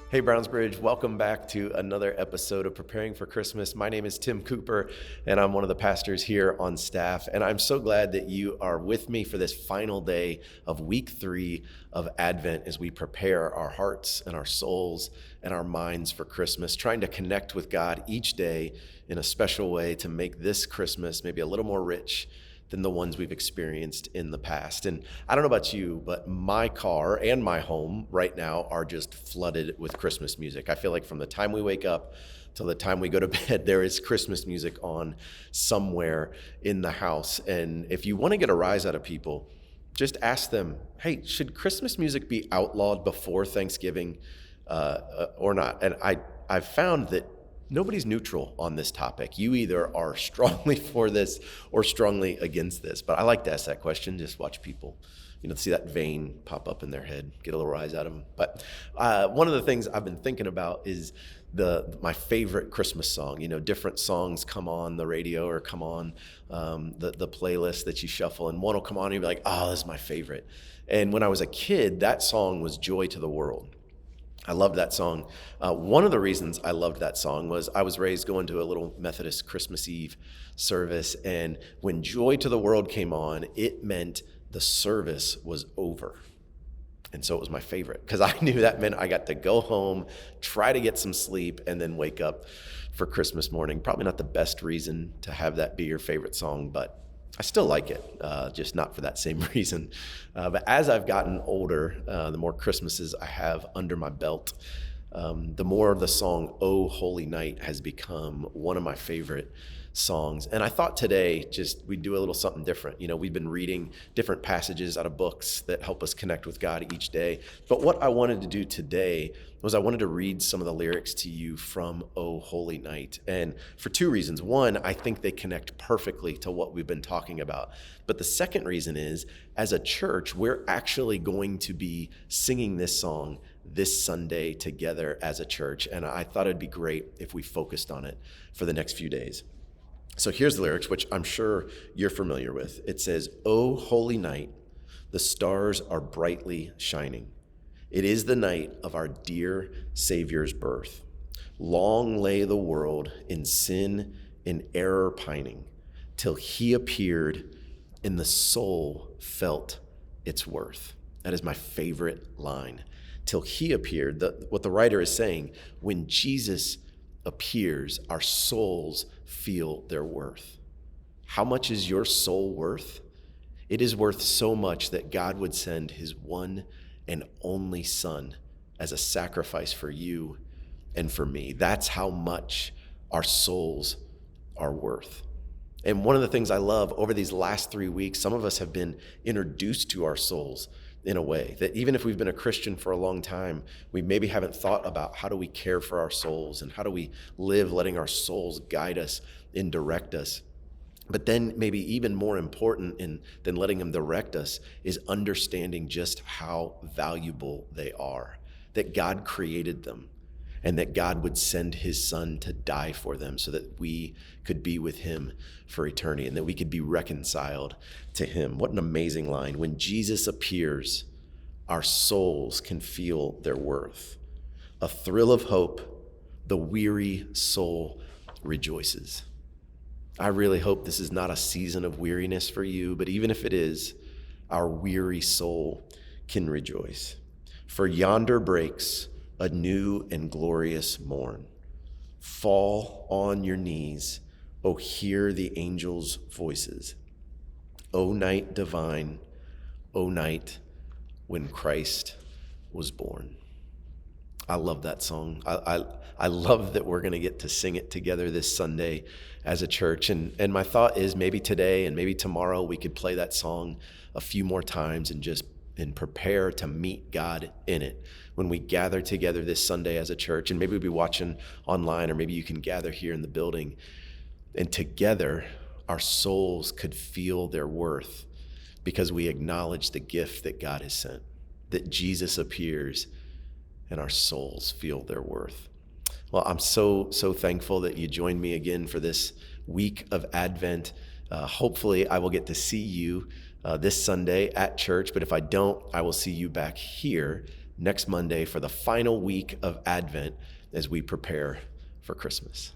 Hey, Brownsbridge, welcome back to another episode of Preparing for Christmas. My name is Tim Cooper, and I'm one of the pastors here on staff. And I'm so glad that you are with me for this final day of week 3 of Advent as we prepare our hearts and our souls and our minds for Christmas, trying to connect with God each day in a special way to make this Christmas maybe a little more rich than the ones we've experienced in the past. And I don't know about you, but my car and my home right now are just flooded with Christmas music. I feel like from the time we wake up till the time we go to bed, there is Christmas music on somewhere in the house. And if you want to get a rise out of people, just ask them, hey, should Christmas music be outlawed before Thanksgiving or not? And I've found that nobody's neutral on this topic. You either are strongly for this or strongly against this. But I like to ask that question, just watch people, see that vein pop up in their head, get a little rise out of them. But one of the things I've been thinking about is my favorite Christmas song. Different songs come on the radio or come on the playlist that you shuffle, and one will come on and you'll be like, oh, this is my favorite. And when I was a kid, that song was Joy to the World. I loved that song. One of the reasons I loved that song was I was raised going to a little Methodist Christmas Eve service, and when Joy to the World came on, it meant the service was over. And so it was my favorite because I knew that meant I got to go home, try to get some sleep, and then wake up for Christmas morning. Probably not the best reason to have that be your favorite song, but I still like it, just not for that same reason. But as I've gotten older, the more Christmases I have under my belt, the more the song "O Holy Night" has become one of my favorite songs. And I thought today we'd do a little something different. We've been reading different passages out of books that help us connect with God each day. But what I wanted to do today was I wanted to read some of the lyrics to you from "O Holy Night." And for two reasons. One, I think they connect perfectly to what we've been talking about. But the second reason is, as a church, we're actually going to be singing this song this Sunday together as a church. And I thought it'd be great if we focused on it for the next few days. So here's the lyrics, which I'm sure you're familiar with. It says, "O holy night, the stars are brightly shining. It is the night of our dear Savior's birth. Long lay the world in sin, in error pining, till he appeared and the soul felt its worth." That is my favorite line. Till he appeared. What the writer is saying, when Jesus appears, our souls feel their worth. How much is your soul worth? It is worth so much that God would send his one and only Son as a sacrifice for you and for me. That's how much our souls are worth. And one of the things I love over these last 3 weeks, some of us have been introduced to our souls in a way that even if we've been a Christian for a long time, we maybe haven't thought about how do we care for our souls and how do we live letting our souls guide us and direct us. But then maybe even more important than letting them direct us is understanding just how valuable they are, that God created them and that God would send his Son to die for them so that we could be with him for eternity and that we could be reconciled to him. What an amazing line. When Jesus appears, our souls can feel their worth. A thrill of hope, the weary soul rejoices. I really hope this is not a season of weariness for you, but even if it is, our weary soul can rejoice. For yonder breaks a new and glorious morn. Fall on your knees, O hear the angels' voices. O night divine, O night when Christ was born. I love that song. I love that we're going to get to sing it together this Sunday as a church. And my thought is maybe today and maybe tomorrow we could play that song a few more times and prepare to meet God in it when we gather together this Sunday as a church. And maybe we'll be watching online, or maybe you can gather here in the building. And together, our souls could feel their worth because we acknowledge the gift that God has sent, that Jesus appears and our souls feel their worth. Well, I'm so thankful that you joined me again for this week of Advent. Hopefully, I will get to see you this Sunday at church, but if I don't, I will see you back here next Monday for the final week of Advent as we prepare for Christmas.